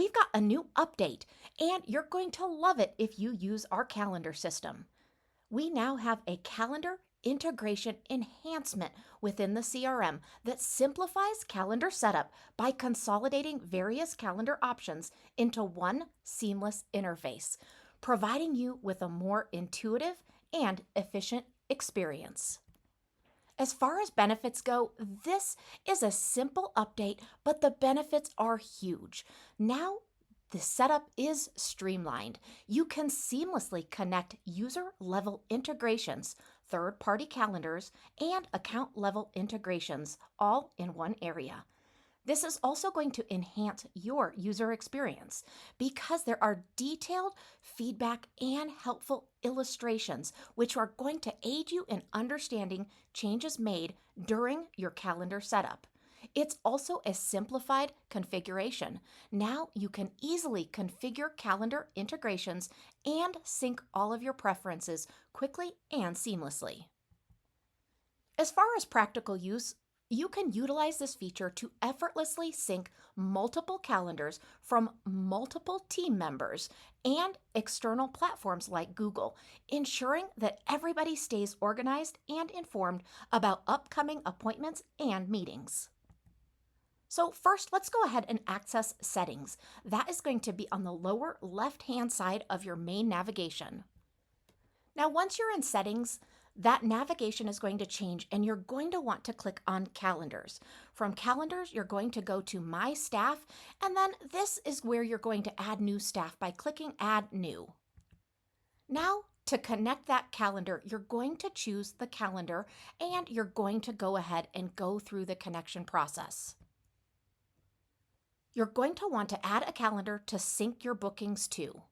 we've got a new update, and you're going to love it if you use our calendar system. We now have a calendar integration enhancement within the CRM that simplifies calendar setup by consolidating various calendar options into one seamless interface, providing you with a more intuitive and efficient experience. As far as benefits go, this is a simple update, but the benefits are huge. Now, the setup is streamlined. You can seamlessly connect user-level integrations, third-party calendars, and account-level integrations all in one area. This is also going to enhance your user experience because there are detailed feedback and helpful illustrations which are going to aid you in understanding changes made during your calendar setup. It's also a simplified configuration. Now you can easily configure calendar integrations and sync all of your preferences quickly and seamlessly. As far as practical use, you can utilize this feature to effortlessly sync multiple calendars from multiple team members and external platforms like Google, ensuring that everybody stays organized and informed about upcoming appointments and meetings. So first, let's go ahead and access Settings. That is going to be on the lower left-hand side of your main navigation. Now, once you're in Settings, that navigation is going to change and you're going to want to click on Calendars. From Calendars, you're going to go to My Staff, and then this is where you're going to add new staff by clicking Add New. Now, to connect that calendar, you're going to choose the calendar and you're going to go ahead and go through the connection process. You're going to want to add a calendar to sync your bookings to.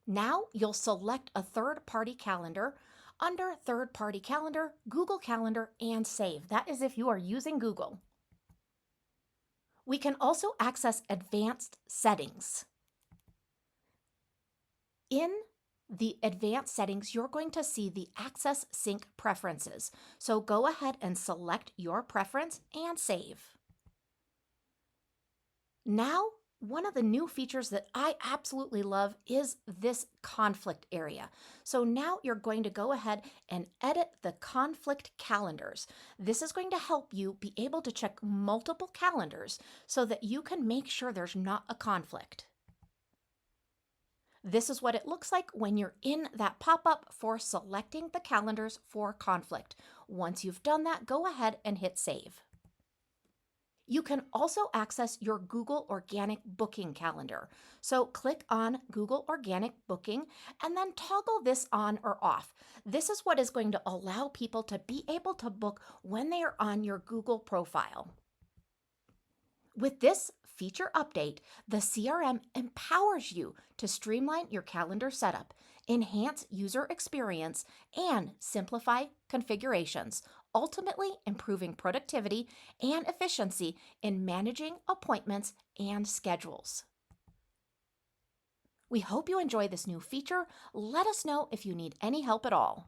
Now you'll select a third-party calendar. Under third-party calendar, Google Calendar, and save. That is if you are using Google. We can also access advanced settings. In the advanced settings, you're going to see the access sync preferences. So go ahead and select your preference and save. Now, one of the new features that I absolutely love is this conflict area. So now you're going to go ahead and edit the conflict calendars. This is going to help you be able to check multiple calendars so that you can make sure there's not a conflict. This is what it looks like when you're in that pop-up for selecting the calendars for conflict. Once you've done that, go ahead and hit save. You can also access your Google Organic Booking calendar. So click on Google Organic Booking and then toggle this on or off. This is what is going to allow people to be able to book when they are on your Google profile. With this feature update, the CRM empowers you to streamline your calendar setup, enhance user experience, and simplify configurations, ultimately improving productivity and efficiency in managing appointments and schedules. We hope you enjoy this new feature. Let us know if you need any help at all.